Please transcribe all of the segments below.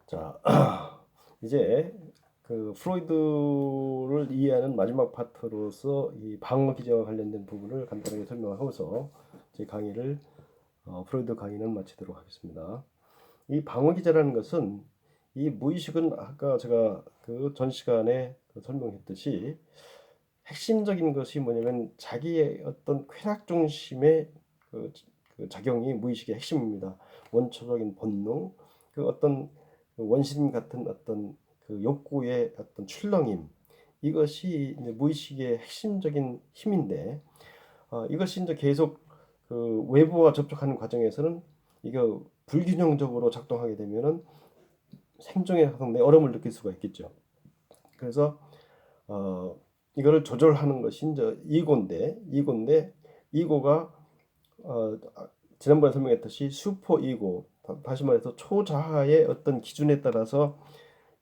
자, 이제 그 프로이드를 이해하는 마지막 파트로서 이 방어 기제와 관련된 부분을 간단하게 설명하고서 제 강의를 프로이드 강의는 마치도록 하겠습니다. 이 방어 기제라는 것은 이 무의식은 아까 제가 그 전 시간에 설명했듯이 핵심적인 것이 뭐냐면 자기의 어떤 쾌락 중심의 그, 그 작용이 무의식의 핵심입니다. 원초적인 본능, 그 어떤 그 원심 같은 어떤 그 욕구의 어떤 출렁임, 이것이 이제 무의식의 핵심적인 힘인데, 이것이 이제 계속 그 외부와 접촉하는 과정에서는 이거 불균형적으로 작동하게 되면은 생존에 상당히 어려움을 느낄 수가 있겠죠. 그래서 어, 이거를 조절하는 것이 이제 이고인데 이고가 지난번에 설명했듯이 슈퍼 이고, 다시 말해서 초자아의 어떤 기준에 따라서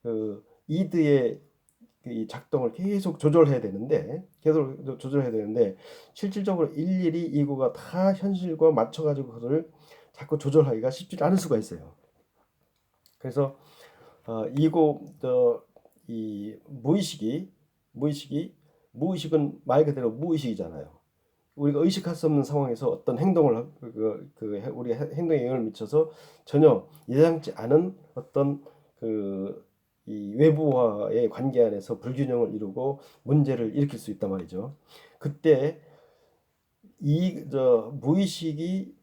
그 이드의 이 작동을 계속 조절해야 되는데 계속 조절해야 되는데 실질적으로 일일이 이고가 다 현실과 맞춰가지고 그걸 자꾸 조절하기가 쉽지 않을 수가 있어요. 그래서 이고 이 무의식이 무의식은 말 그대로 무의식이잖아요. 우리가 의식할 수 없는 상황에서 어떤 행동을 우리 행동에 영향을 미쳐서 전혀 예상치 않은 어떤 이 외부와의 관계 안에서 불균형을 이루고 문제를 일으킬 수 있단 말이죠. 그때 이 무의식이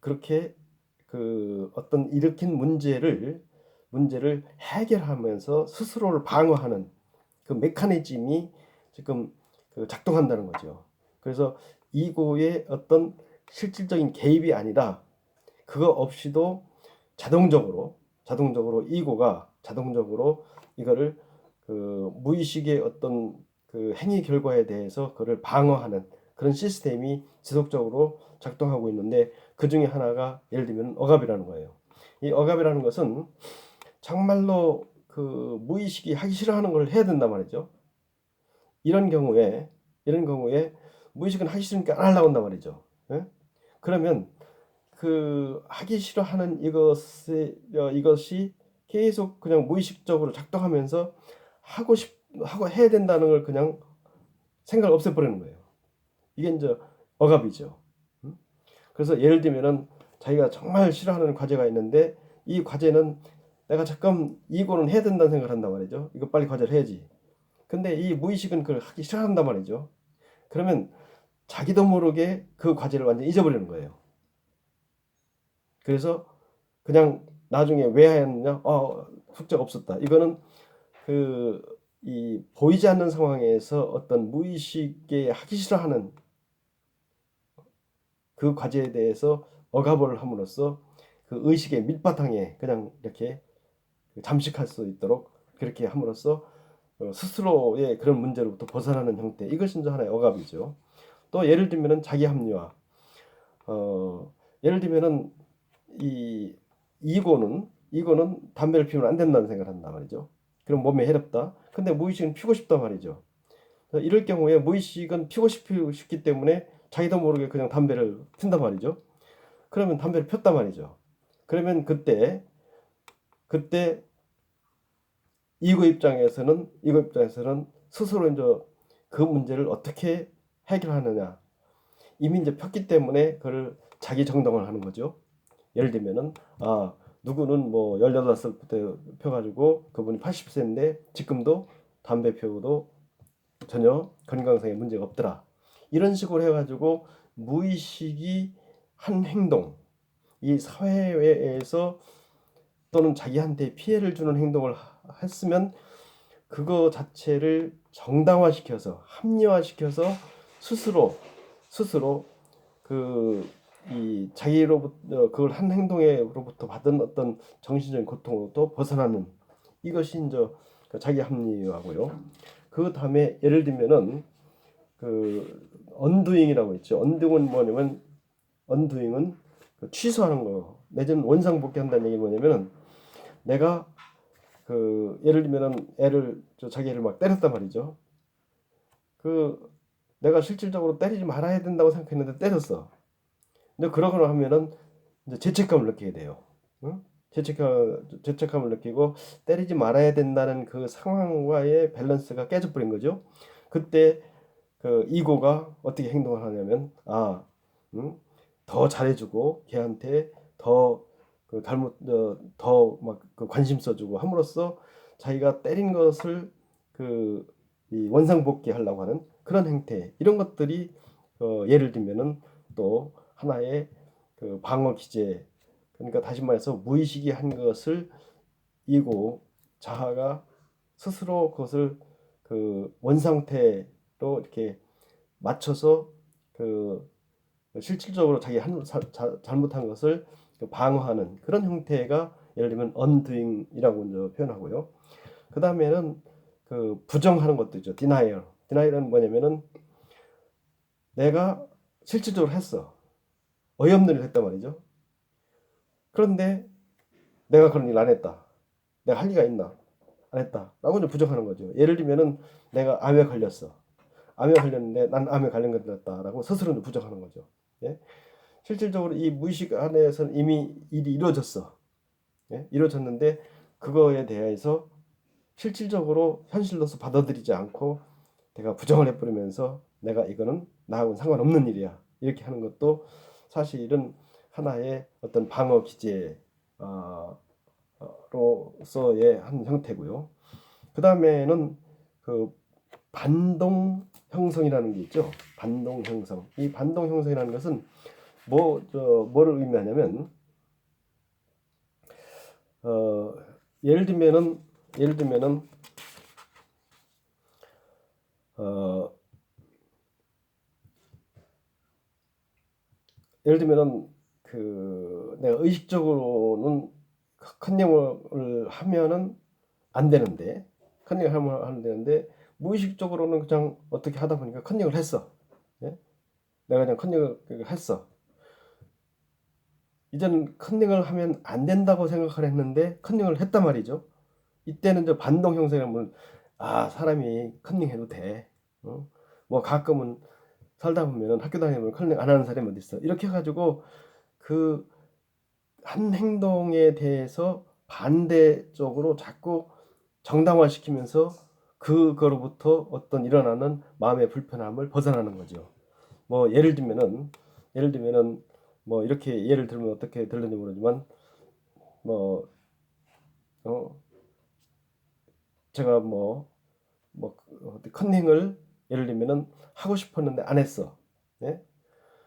그렇게 그 어떤 일으킨 문제를 해결하면서 스스로를 방어하는 그 메커니즘이 지금 작동한다는 거죠. 그래서 이고의 어떤 실질적인 개입이 아니라 그거 없이도 자동적으로 이고가 자동적으로 이거를 그 무의식의 어떤 그 행위 결과에 대해서 그를 방어하는 그런 시스템이 지속적으로 작동하고 있는데, 그 중에 하나가 예를 들면 억압이라는 거예요. 이 억압이라는 것은 정말로 그 무의식이 하기 싫어하는 걸 해야 된단 말이죠. 이런 경우에 무의식은 하기 싫으니까 안 하려고 한단 말이죠. 예? 그러면 그 하기 싫어하는 이것이 계속 그냥 무의식적으로 작동하면서 하고 해야 된다는 걸 그냥 생각을 없애버리는 거예요. 이게 이제 억압이죠. 그래서 예를 들면은 자기가 정말 싫어하는 과제가 있는데 이 과제는 내가 잠깐 이거는 해야 된다는 생각을 한단 말이죠. 이거 빨리 과제를 해야지. 근데 이 무의식은 그걸 하기 싫어한단 말이죠. 그러면 자기도 모르게 그 과제를 완전히 잊어버리는 거예요. 그래서 그냥 나중에 왜 했느냐? 숙제가 없었다. 이거는 이 보이지 않는 상황에서 어떤 무의식에 하기 싫어하는 그 과제에 대해서 억압을 함으로써 그 의식의 밑바탕에 그냥 이렇게 잠식할 수 있도록 그렇게 함으로써 스스로의 그런 문제로부터 벗어나는 형태, 이것이 이제 하나의 억압이죠. 또 예를 들면은 자기 합리화. 예를 들면은 이 이고는 담배를 피우면 안 된다는 생각을 한단 말이죠. 그럼 몸에 해롭다. 근데 무의식은 피우고 싶단 말이죠. 이럴 경우에 무의식은 피우고 싶기 때문에 자기도 모르게 그냥 담배를 핀단 말이죠. 그러면 담배를 폈단 말이죠. 그러면 그때 이거 입장에서는 스스로 이제 그 문제를 어떻게 해결하느냐. 이미 이제 폈기 때문에 그를 자기 정당을 하는 거죠. 예를 들면은 누구는 뭐 18살부터 펴가지고 그분이 80세인데 지금도 담배 피우고도 전혀 건강상의 문제가 없더라. 이런 식으로 해가지고 무의식이 한 행동, 이 사회에서 또는 자기한테 피해를 주는 행동을 했으면 그거 자체를 정당화시켜서 합리화시켜서 스스로 그 이 자기로부터 그걸 한 행동으로부터 받은 어떤 정신적인 고통으로부터 벗어나는, 이것이 이제 자기 합리화고요. 그 다음에 예를 들면은 그 언두잉이라고 있죠. 언두잉은 그 취소하는 거, 내지는 원상복귀한다는 얘기 뭐냐면은 내가 예를 들면은 자기 애를 막 때렸단 말이죠. 그 내가 실질적으로 때리지 말아야 된다고 생각했는데 때렸어. 근데 그러거나 하면은 이제 죄책감을 느끼게 돼요. 응? 죄책감을 느끼고 때리지 말아야 된다는 그 상황과의 밸런스가 깨져버린 거죠. 그때 그 이고가 어떻게 행동을 하냐면 음, 더 잘해주고 걔한테 더그 더막 그 관심 써주고 함으로써 자기가 때린 것을 이 원상복귀 하려고 하는 그런 행태, 이런 것들이 예를 들면은 또 하나의 그 방어 기제, 그러니까 다시 말해서 무의식이 한 것을 이고 자아가 스스로 그것을 그 원상태로 이렇게 맞춰서 그 실질적으로 자기 잘못한 것을 방어하는 그런 형태가 예를 들면 undoing이라고 먼저 표현하고요. 그 다음에는 그 부정하는 것도 있죠. denial. denial은 뭐냐면은 내가 실질적으로 했어. 어이없는 일을 했단 말이죠. 그런데 내가 그런 일 안 했다. 내가 할 리가 있나? 안 했다. 라고 이제 부정하는 거죠. 예를 들면은 내가 암에 걸렸어. 암에 걸렸는데 난 암에 관련 걸렸다라고 스스로는 부정하는 거죠. 예? 실질적으로 이 무의식 안에서는 이미 일이 이루어졌어. 예? 이루어졌는데 그거에 대해서 실질적으로 현실로서 받아들이지 않고 내가 부정을 해버리면서 내가 이거는 나하고는 상관없는 일이야. 이렇게 하는 것도 사실은 하나의 어떤 방어 기제 로서의 한 형태고요. 그 다음에는 그 반동 형성이라는 게 있죠. 반동 형성. 이 반동 형성이라는 것은 뭐를 의미하냐면 어, 예를 들면은 예를 들면은 어, 예를 들면은 그 내가 의식적으로는 컨닝을 하면은 안 되는데 컨닝을 하면 안 되는데 무의식적으로는 그냥 어떻게 하다 보니까 컨닝을 했어. 예? 내가 그냥 컨닝을 했어. 이제는 컨닝을 하면 안 된다고 생각을 했는데 컨닝을 했단 말이죠. 이때는 저 반동 형성이라면 사람이 컨닝해도 돼. 어? 뭐 가끔은 살다 보면은 학교 다니면 컨닝 안 하는 사람이 어디 있어. 이렇게 해가지고 그 한 행동에 대해서 반대쪽으로 자꾸 정당화시키면서 그거로부터 어떤 일어나는 마음의 불편함을 벗어나는 거죠. 뭐 예를 들면은 뭐 이렇게 예를 들면 어떻게 들리는지 모르지만 뭐 어, 제가 뭐 컨닝을 예를 들면은 하고 싶었는데 안 했어. 예?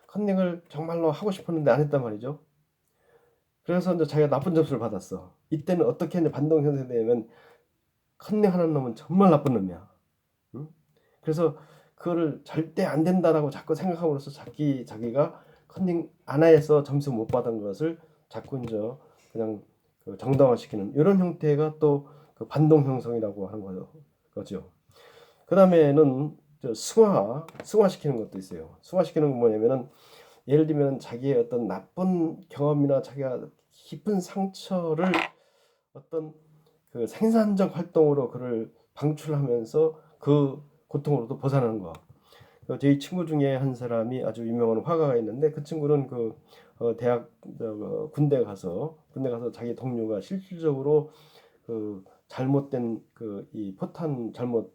컨닝을 정말로 하고 싶었는데 안 했단 말이죠. 그래서 이제 자기가 나쁜 점수를 받았어. 이때는 어떻게 하냐 반동 현상이 되면 컨닝하는 놈은 정말 나쁜 놈이야. 응? 그래서 그거를 절대 안 된다라고 자꾸 생각함으로써 자기가 컨닝 안 해서 점수 못 받은 것을 자꾸 이제 그냥 그 정당화시키는 이런 형태가 또 그 반동 형성이라고 하는 거죠. 그 다음에는 승화시키는 것도 있어요. 승화시키는 건 뭐냐면은 예를 들면 자기의 어떤 나쁜 경험이나 자기가 깊은 상처를 어떤 그 생산적 활동으로 그를 방출하면서 그 고통으로도 벗어나는 거. 저희 친구 중에 한 사람이 아주 유명한 화가가 있는데 그 친구는 대학 군대 가서 자기 동료가 실질적으로 그 잘못된 그 이 포탄 잘못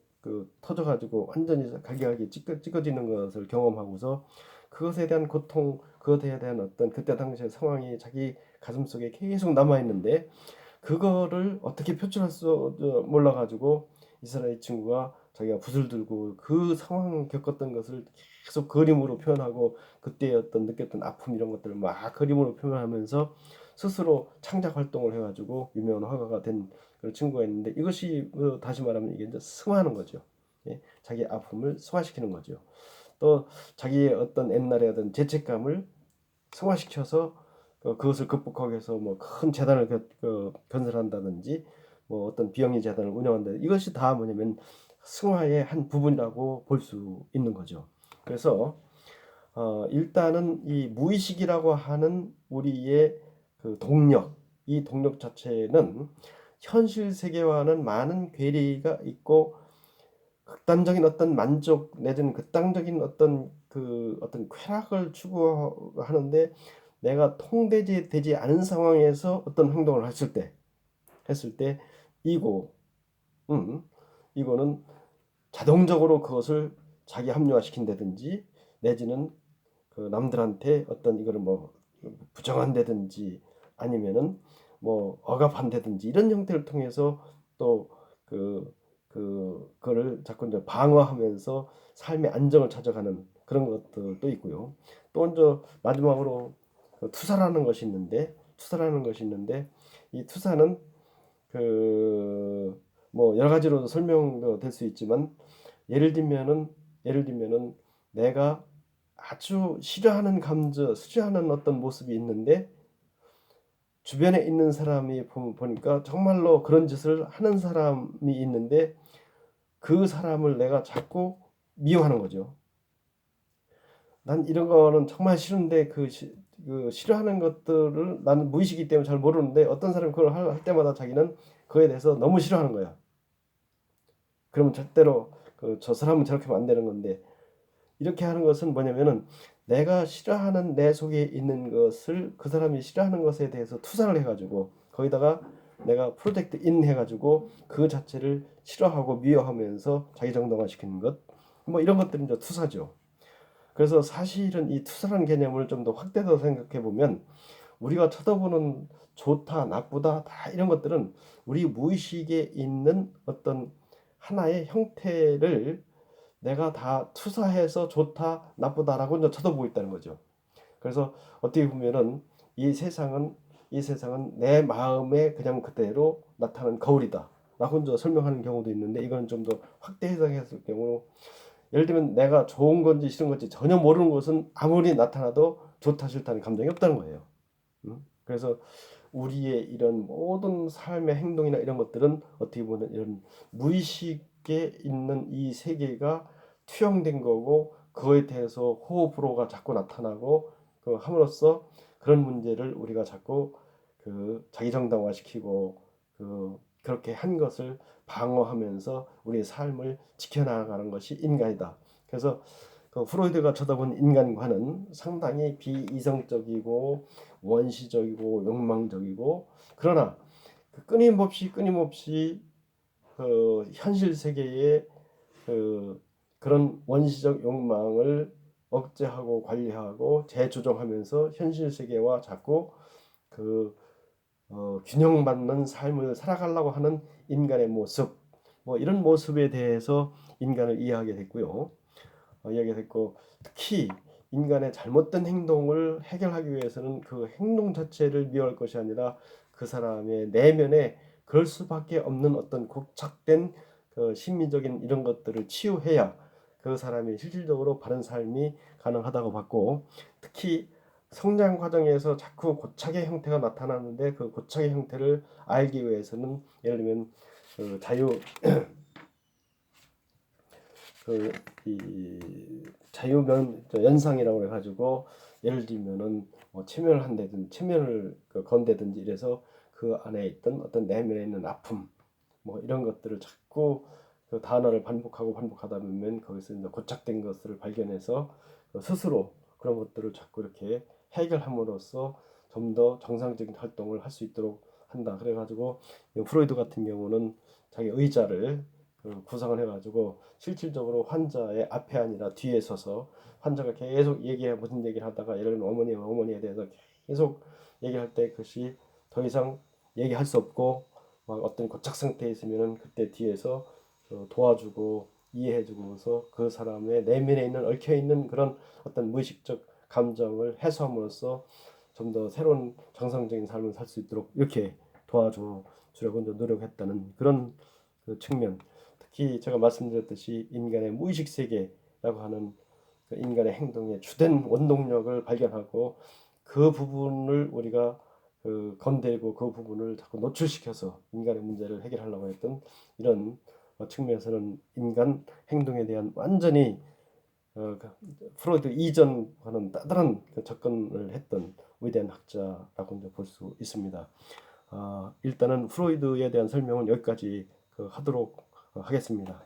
터져가지고 완전히 갈기갈기 찢어지는 것을 경험하고서 그것에 대한 고통, 그것에 대한 어떤 그때 당시의 상황이 자기 가슴속에 계속 남아 있는데 그거를 어떻게 표출할 수 몰라가지고 이 친구가 자기가 붓을 들고 그 상황 겪었던 것을 계속 그림으로 표현하고 그때 어떤 느꼈던 아픔 이런 것들을 막 그림으로 표현하면서 스스로 창작 활동을 해가지고 유명한 화가가 된 그런 친구가 있는데 이것이 다시 말하면 이게 이제 승화하는 거죠. 예? 자기 아픔을 승화시키는 거죠. 또 자기의 어떤 옛날에 어떤 죄책감을 승화시켜서 그것을 극복하기 위해서 뭐 큰 재단을 건설한다든지 뭐 어떤 비영리 재단을 운영한다. 이것이 다 뭐냐면 승화의 한 부분이라고 볼 수 있는 거죠. 그래서 일단은 이 무의식이라고 하는 우리의 그 동력, 이 동력 자체는 현실 세계와는 많은 괴리가 있고 극단적인 어떤 만족 내지는 극단적인 어떤 쾌락을 추구하는데 내가 통제되지 않은 상황에서 어떤 행동을 했을 때 이고 이거는 자동적으로 그것을 자기 합리화시킨다든지 내지는 그 남들한테 어떤 이거를 뭐 부정한다든지 아니면은 뭐 억압한다든지 이런 형태를 통해서 또 그거를 자꾸 이제 방어하면서 삶의 안정을 찾아가는 그런 것들도 있고요. 또 이제 마지막으로 투사라는 것이 있는데 이 투사는 그 뭐 여러 가지로 설명도 될 수 있지만 예를 들면은 내가 아주 싫어하는 감정, 싫어하는 어떤 모습이 있는데 주변에 있는 사람이 보니까 정말로 그런 짓을 하는 사람이 있는데 그 사람을 내가 자꾸 미워하는 거죠. 난 이런 거는 정말 싫은데 그 싫어하는 것들을 나는 무의식이기 때문에 잘 모르는데 어떤 사람이 그걸 할 때마다 자기는 그에 대해서 너무 싫어하는 거야. 그러면 절대로 저 사람은 저렇게 하면 안 되는 건데 이렇게 하는 것은 뭐냐면은 내가 싫어하는 내 속에 있는 것을 그 사람이 싫어하는 것에 대해서 투사를 해가지고 거기다가 내가 프로젝트 인 해가지고 그 자체를 싫어하고 미워하면서 자기 정당화시키는 것, 뭐 이런 것들이 이제 투사죠. 그래서 사실은 이 투사라는 개념을 좀 더 확대해서 생각해 보면 우리가 쳐다보는 좋다, 나쁘다, 다 이런 것들은 우리 무의식에 있는 어떤 하나의 형태를 내가 다 투사해서 좋다, 나쁘다라고 이제 쳐다보고 있다는 거죠. 그래서 어떻게 보면은 이 세상은 내 마음에 그냥 그대로 나타나는 거울이다. 라고 이제 설명하는 경우도 있는데 이건 좀 더 확대 해석했을 경우 예를 들면 내가 좋은 건지 싫은 건지 전혀 모르는 것은 아무리 나타나도 좋다 싫다는 감정이 없다는 거예요. 그래서 우리의 이런 모든 삶의 행동이나 이런 것들은 어떻게 보면 이런 무의식에 있는 이 세계가 투영된 거고 그거에 대해서 호불호가 자꾸 나타나고 그 함으로써 그런 문제를 우리가 자꾸 자기 정당화시키고 그렇게 한 것을 방어하면서 우리의 삶을 지켜나가는 것이 인간이다. 그래서 프로이드가 쳐다본 인간과는 상당히 비이성적이고 원시적이고 욕망적이고 그러나 끊임없이 현실 세계의 그런 원시적 욕망을 억제하고 관리하고 재조정하면서 현실 세계와 자꾸 균형받는 삶을 살아가려고 하는 인간의 모습, 뭐 이런 모습에 대해서 인간을 이해하게 됐고 특히 인간의 잘못된 행동을 해결하기 위해서는 그 행동 자체를 미워할 것이 아니라 그 사람의 내면에 그럴 수밖에 없는 어떤 고착된 심리적인 이런 것들을 치유해야 그 사람이 실질적으로 바른 삶이 가능하다고 봤고 특히 성장 과정에서 자꾸 고착의 형태가 나타나는데 그 고착의 형태를 알기 위해서는 예를 들면 자유 이 자유면 연상이라고 해가지고 예를 들면은 뭐 체면을 건다든지 이래서 그 안에 있던 어떤 내면에 있는 아픔 뭐 이런 것들을 자꾸 그 단어를 반복하다 보면 거기서 이제 고착된 것을 발견해서 스스로 그런 것들을 자꾸 이렇게 해결함으로써 좀 더 정상적인 활동을 할 수 있도록 한다. 그래가지고 프로이드 같은 경우는 자기 의자를 구상을 해가지고 실질적으로 환자의 앞에 아니라 뒤에 서서 환자가 계속 무슨 얘기를 하다가 예를 들면 어머니에 대해서 계속 얘기할 때 그것이 더 이상 얘기할 수 없고 막 어떤 고착 상태에 있으면은 그때 뒤에서 도와주고 이해해주고서 그 사람의 내면에 있는 얽혀있는 그런 어떤 무의식적 감정을 해소함으로써 좀 더 새로운 정상적인 삶을 살 수 있도록 이렇게 도와주려고 노력했다는 그런 측면. 특히 제가 말씀드렸듯이 인간의 무의식 세계라고 하는 인간의 행동의 주된 원동력을 발견하고 그 부분을 우리가 건들고 그 부분을 자꾸 노출시켜서 인간의 문제를 해결하려고 했던 이런 측면에서는 인간 행동에 대한 완전히 프로이드 이전과는 다른 접근을 했던 위대한 학자라고 볼 수 있습니다. 일단은 프로이드에 대한 설명은 여기까지 하도록 하겠습니다.